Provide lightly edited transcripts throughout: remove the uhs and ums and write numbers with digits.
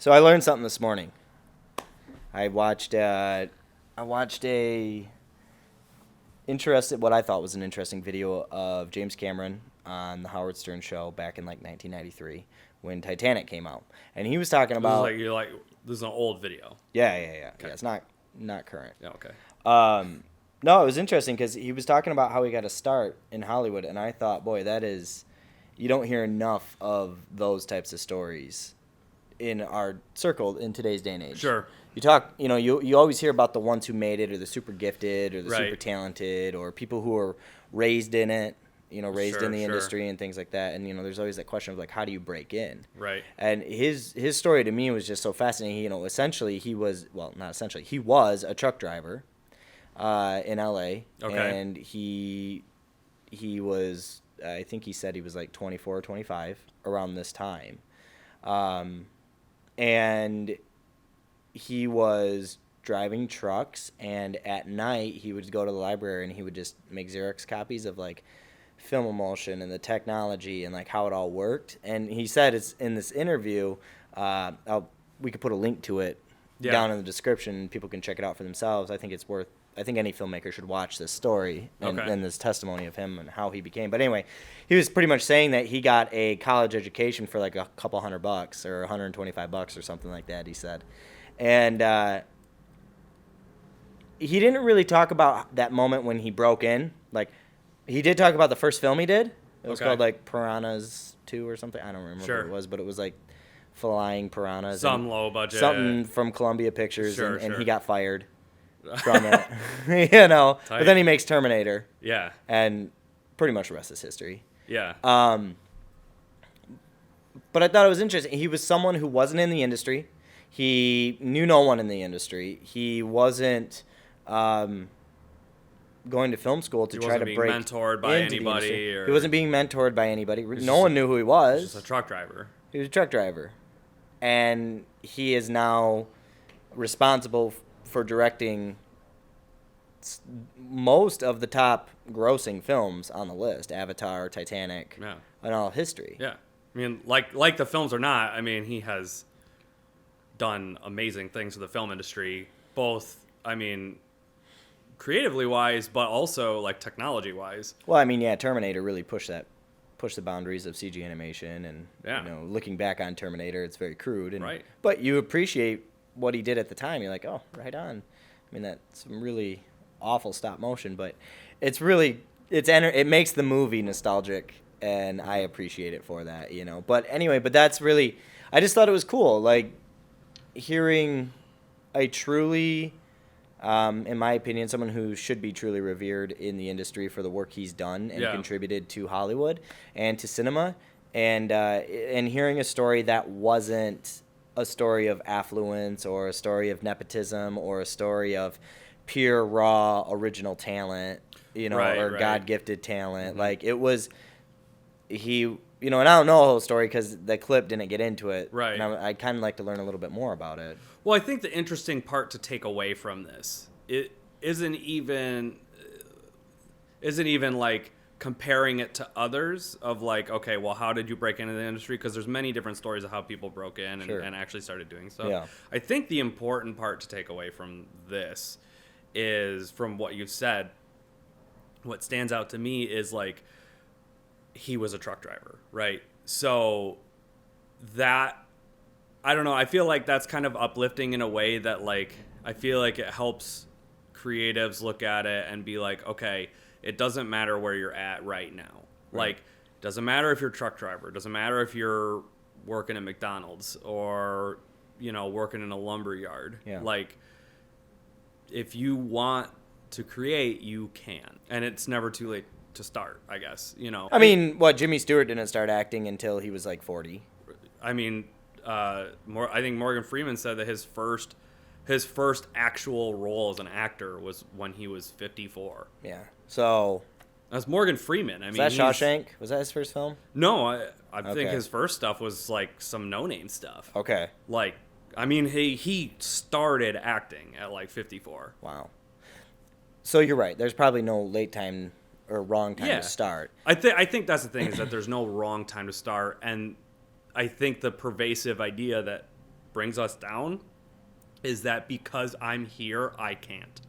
So I learned something this morning. I watched a what I thought was an interesting video of James Cameron on the Howard Stern show back in like 1993 when Titanic came out, and he was talking about This is an old video. Yeah. Okay. Yeah, it's not current. Yeah, okay. No, it was interesting because he was talking about how he got a start in Hollywood, and I thought, boy, you don't hear enough of those types of stories in our circle in today's day and age. Sure. You always hear about the ones who made it, or the super gifted, or the Right. super talented, or people who are raised in it, raised in the Sure. industry and things like that. And, there's always that question of, like, how do you break in? Right. And his story to me was just so fascinating. Essentially he was a truck driver in L.A. Okay. And he was, I think he said he was like 24 or 25 around this time. And he was driving trucks, and at night he would go to the library and he would just make Xerox copies of like film emulsion and the technology and like how it all worked. And he said it's in this interview, we could put a link to it down in the description. People can check it out for themselves. I think any filmmaker should watch this story and this testimony of him and how he became. But anyway, he was pretty much saying that he got a college education for like a couple $100 or $125 or something like that, he said. And he didn't really talk about that moment when he broke in. Like, he did talk about the first film he did. It was called like Piranhas 2 or something. I don't remember what it was, but it was like flying piranhas. Some low budget. Something from Columbia Pictures, and he got fired from it. Tight. But then he makes Terminator. Yeah. And pretty much the rest is history. Yeah. But I thought it was interesting. He was someone who wasn't in the industry. He knew no one in the industry. He wasn't going to film school to try to break He wasn't being mentored by into the anybody. industry. He wasn't being mentored by anybody. No one knew who he He was. was just a truck driver. He was a truck driver. And he is now responsible for directing most of the top grossing films on the list: Avatar, Titanic, and all history. Yeah. I mean, like the films or not, I mean, he has done amazing things for the film industry, both, I mean, creatively wise, but also like technology wise. Well, I mean, yeah, Terminator really pushed the boundaries of CG animation, and looking back on Terminator, it's very crude, and but you appreciate what he did at the time. You're like, oh, right on. I mean, that's some really awful stop motion, but it makes the movie nostalgic, and I appreciate it for that, But anyway, that's really, I just thought it was cool, like hearing a truly, in my opinion, someone who should be truly revered in the industry for the work he's done and contributed to Hollywood and to cinema, and hearing a story that wasn't a story of affluence or a story of nepotism or a story of pure raw original talent, or God-gifted talent. Mm-hmm. Like, it was, and I don't know the whole story because the clip didn't get into it. Right. And I'd kind of like to learn a little bit more about it. Well, I think the interesting part to take away from this, it isn't even like comparing it to others of like, okay, well, how did you break into the industry? Because there's many different stories of how people broke in and actually started doing stuff. Yeah. I think the important part to take away from this is, from what you've said, what stands out to me is like, he was a truck driver, right? So that, I don't know, I feel like that's kind of uplifting in a way that, like, I feel like it helps creatives look at it and be like, okay, it doesn't matter where you're at right now. Right. Like, doesn't matter if you're a truck driver, doesn't matter if you're working at McDonald's or, working in a lumber yard. Yeah. Like, if you want to create, you can. And it's never too late to start, I guess, I mean, Jimmy Stewart didn't start acting until he was like 40. I mean, I think Morgan Freeman said that his first actual role as an actor was when he was 54. Yeah. So that's Morgan Freeman. I mean, was that Shawshank? Was that his first film? No, I think his first stuff was like some no-name stuff. Okay. Like, I mean, he started acting at like 54. Wow. So you're right. There's probably no late time or wrong time to start. I think that's the thing, is that there's no wrong time to start, and I think the pervasive idea that brings us down is that because I'm here, I can't.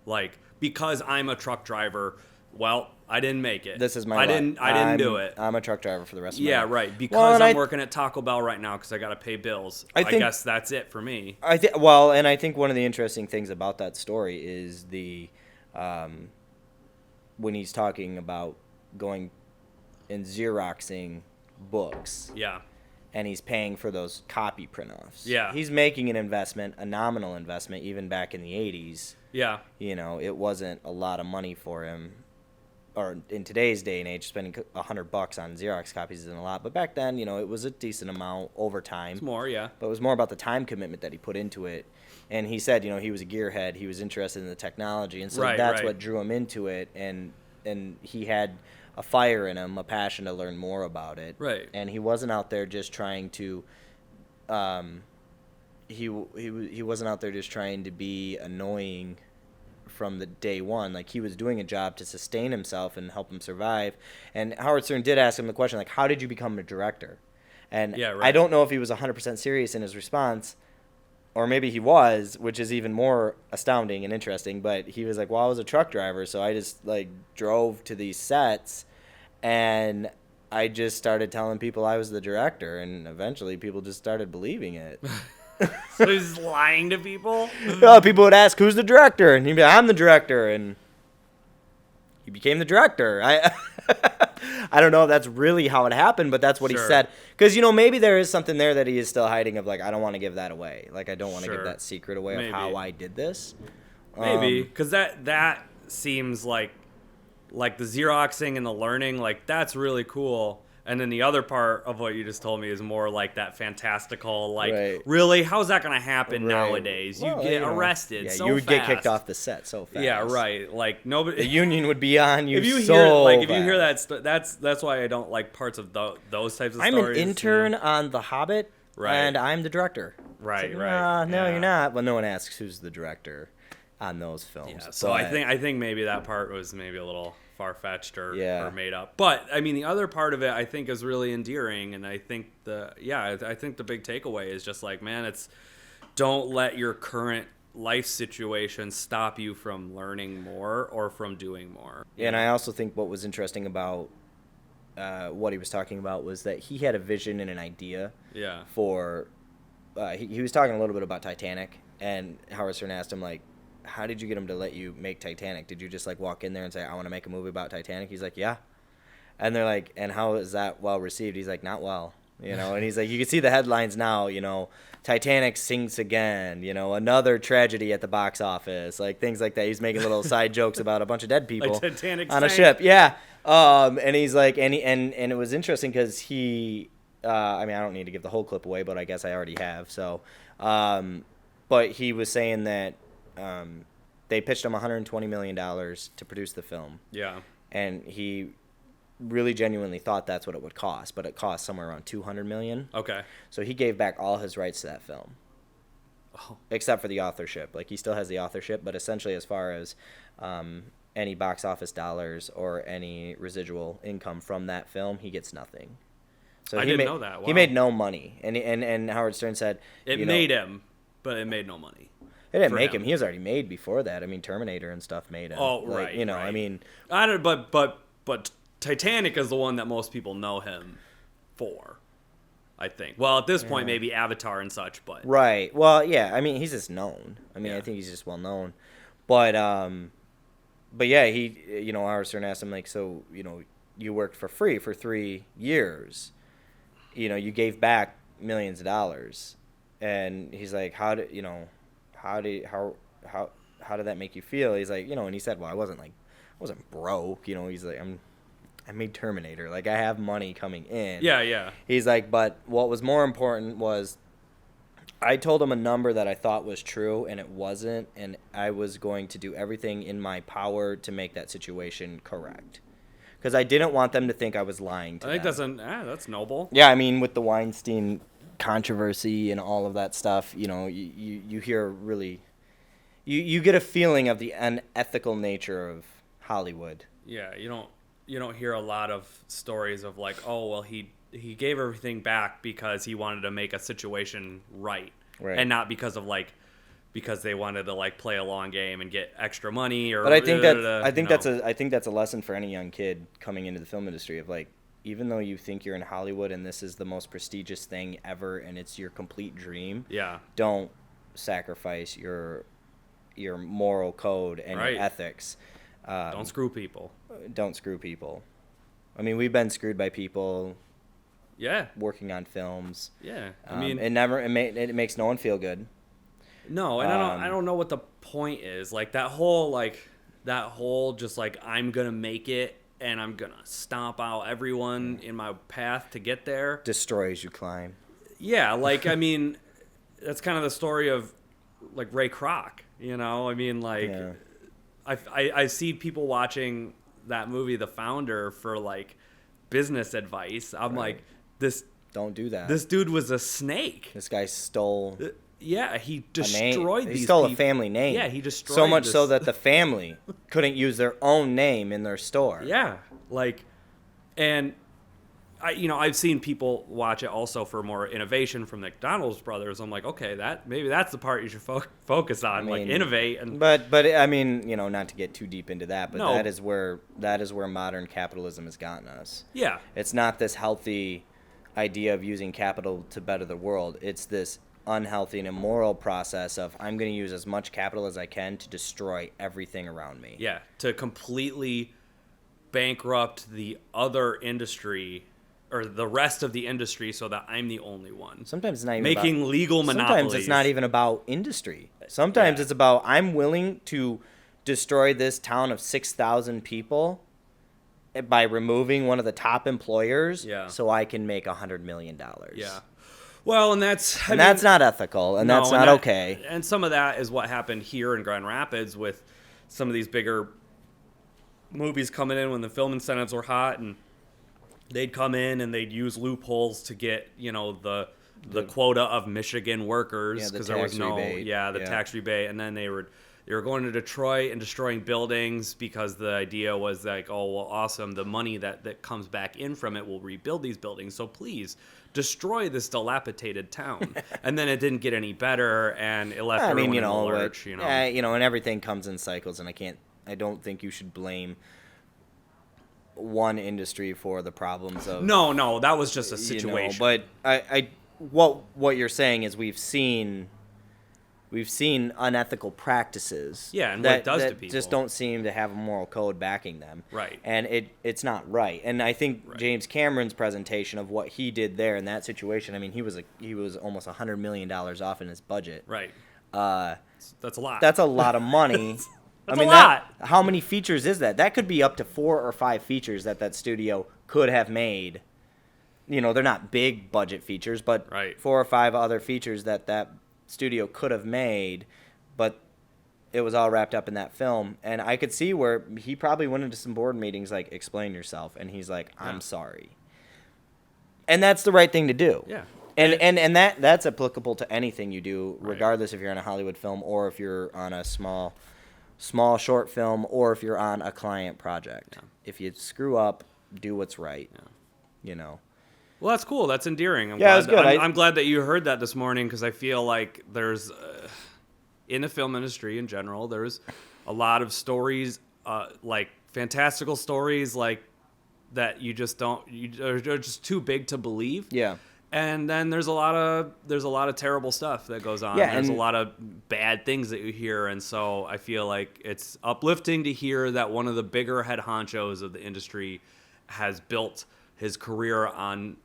Like, because I'm a truck driver, well, I didn't make it. This is my I didn't do it. I'm a truck driver for the rest of my life. Yeah, right. Because I'm working at Taco Bell right now because I got to pay bills. I guess that's it for me. And I think one of the interesting things about that story is when he's talking about going and Xeroxing books. Yeah. And he's paying for those copy print-offs. Yeah. He's making an investment, a nominal investment, even back in the 80s. Yeah. You know, it wasn't a lot of money for him. Or in today's day and age, spending $100 on Xerox copies isn't a lot. But back then, you know, it was a decent amount over time. It's more, yeah. But it was more about the time commitment that he put into it. And he said, you know, he was a gearhead. He was interested in the technology. And so that's what drew him into it. And he had a fire in him, a passion to learn more about it. Right. And he wasn't out there just trying to he wasn't out there just trying to be annoying from the day one. Like, he was doing a job to sustain himself and help him survive. And Howard Stern did ask him the question, like, how did you become a director? And I don't know if he was 100% serious in his response, or maybe he was, which is even more astounding and interesting. But he was like, well, I was a truck driver, so I just, like, drove to these sets, and I just started telling people I was the director, and eventually people just started believing it. So he's lying to people? People would ask, who's the director? And he'd be like, I'm the director. And he became the director. I don't know if that's really how it happened, but that's what he said. Because, you know, maybe there is something there that he is still hiding of, like, I don't want to give that away. Like, I don't want to give that secret away of how I did this. Maybe. Because that seems like the Xeroxing and the learning, like, that's really cool. And then the other part of what you just told me is more like that fantastical, like, really? How's that going to happen nowadays? You get arrested so fast. You would get kicked off the set so fast. Yeah, right. Like, nobody... The union would be on you if you hear that, that's why I don't like parts of those types of stories. I'm an intern on The Hobbit, and I'm the director. Right, like, right. No, you're not. Well, no one asks who's the director on those films. Yeah, so I think maybe that part was maybe a little far-fetched or made up. But I mean, the other part of it I think is really endearing, and I think the big takeaway is just like, man, it's don't let your current life situation stop you from learning more or from doing more. Yeah, and I also think what was interesting about what he was talking about was that he had a vision and an idea for he was talking a little bit about Titanic, and Howard Stern asked him, like, how did you get him to let you make Titanic? Did you just, like, walk in there and say, I want to make a movie about Titanic? He's like, yeah. And they're like, and how is that well received? He's like, not well, you know. And he's like, you can see the headlines now, you know, Titanic sinks again, you know, another tragedy at the box office, like things like that. He's making little side jokes about a bunch of dead people like on a ship. Yeah. And he's like, and it was interesting because he, I mean, I don't need to give the whole clip away, but I guess I already have. So, but he was saying that, they pitched him $120 million to produce the film. Yeah. And he really genuinely thought that's what it would cost, but it cost somewhere around $200 million. Okay. So he gave back all his rights to that film. Oh. Except for the authorship. Like, he still has the authorship, but essentially as far as any box office dollars or any residual income from that film, he gets nothing. So I didn't know that. Wow. He made no money. And Howard Stern said... It made him, but it made no money. It didn't make him. He was already made before that. I mean, Terminator and stuff made him. Oh, like, right. You know, right. I mean... I don't. But Titanic is the one that most people know him for, I think. Well, at this point, maybe Avatar and such, but... Right. Well, yeah. I mean, he's just known. I mean, I think he's just well known. But yeah, he, you know, Howard Stern asked him, like, so, you know, you worked for free for 3 years. You know, you gave back millions of dollars. And he's like, how did that make you feel? He's like, you know, and he said, well, I wasn't broke, you know. He's like, I made Terminator, like, I have money coming in. Yeah. He's like, but what was more important was I told him a number that I thought was true, and it wasn't, and I was going to do everything in my power to make that situation correct, because I didn't want them to think I was lying to them. I think that's noble. Yeah, I mean, with the Weinstein controversy and all of that stuff, you know, you hear really, you get a feeling of the unethical nature of Hollywood. Yeah, you don't hear a lot of stories of, like, oh, well, he gave everything back because he wanted to make a situation right. right. and not because of like because they wanted to like play a long game and get extra money or. But I think that's a lesson for any young kid coming into the film industry of like, even though you think you're in Hollywood and this is the most prestigious thing ever and it's your complete dream, don't sacrifice your moral code and your ethics. Don't screw people. Don't screw people. I mean, we've been screwed by people. Yeah. Working on films. Yeah. I mean, it makes no one feel good. No, and I don't know what the point is. Like that whole just like I'm gonna make it and I'm gonna stomp out everyone in my path to get there. Destroy as you climb. Yeah, like I mean, that's kind of the story of like Ray Kroc. You know, I mean, like I see people watching that movie, The Founder, for like business advice. I'm like, don't do that. This dude was a snake. This guy stole. Yeah, he destroyed these. He stole a family name. Yeah, he destroyed so much so that the family couldn't use their own name in their store. Yeah, like, and I've seen people watch it also for more innovation from the McDonald's brothers. I'm like, okay, maybe that's the part you should focus on, like innovate. And but I mean, not to get too deep into that, but that is where modern capitalism has gotten us. Yeah, it's not this healthy idea of using capital to better the world. It's this unhealthy and immoral process of I'm going to use as much capital as I can to destroy everything around me. Yeah, to completely bankrupt the other industry or the rest of the industry so that I'm the only one. Sometimes it's not even making about, legal monopolies. Sometimes it's not even about industry. Sometimes it's about I'm willing to destroy this town of 6,000 people by removing one of the top employers so I can make $100 million. Yeah. Well, and that's not ethical, and that's not okay. And some of that is what happened here in Grand Rapids with some of these bigger movies coming in when the film incentives were hot, and they'd come in and they'd use loopholes to get the quota of Michigan workers because there was no tax rebate, and then they were going to Detroit and destroying buildings because the idea was like, oh well, awesome, the money that comes back in from it will rebuild these buildings, so please destroy this dilapidated town. And then it didn't get any better, and it left everyone in the lurch. And everything comes in cycles, and I don't think you should blame one industry for the problems of. No, that was just a situation. But what you're saying is we've seen unethical practices. Yeah, and what it does to people. Just don't seem to have a moral code backing them. Right. And it's not right. And I think James Cameron's presentation of what he did there in that situation, I mean, he was almost $100 million off in his budget. Right. That's a lot. That's a lot of money. That's a lot. How many features is that? That could be up to 4 or 5 features that studio could have made. They're not big budget features, but 4 or 5 other features that studio could have made, but it was all wrapped up in that film. And I could see where he probably went into some board meetings like, explain yourself, and he's like, I'm sorry. And that's the right thing to do. Yeah. And that's applicable to anything you do, regardless if you're in a Hollywood film or if you're on a small short film or if you're on a client project. Yeah. If you screw up, do what's right. Well, that's cool. That's endearing. It's good. I'm glad that you heard that this morning, because I feel like there's, in the film industry in general, there's a lot of stories, like fantastical stories, like that you just they're just too big to believe. Yeah. And then there's a lot of terrible stuff that goes on. There's a lot of bad things that you hear, and so I feel like it's uplifting to hear that one of the bigger head honchos of the industry has built his career on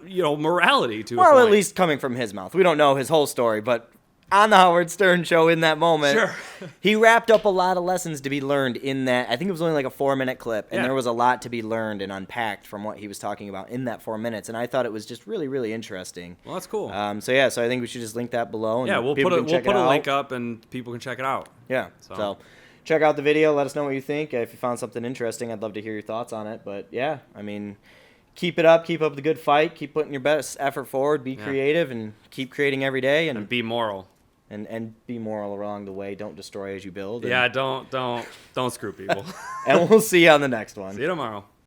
morality to a point. At least coming from his mouth. We don't know his whole story, but on the Howard Stern show in that moment, he wrapped up a lot of lessons to be learned in that. I think it was only like a 4-minute clip, and there was a lot to be learned and unpacked from what he was talking about in that 4 minutes, and I thought it was just really, really interesting. Well, that's cool. So I think we should just link that below. And we'll put a link up, and people can check it out. Yeah. So check out the video. Let us know what you think. If you found something interesting, I'd love to hear your thoughts on it. But yeah, I mean, keep it up. Keep up the good fight. Keep putting your best effort forward. Be creative and keep creating every day. And be moral. And be moral along the way. Don't destroy as you build. Yeah, don't screw people. And we'll see you on the next one. See you tomorrow.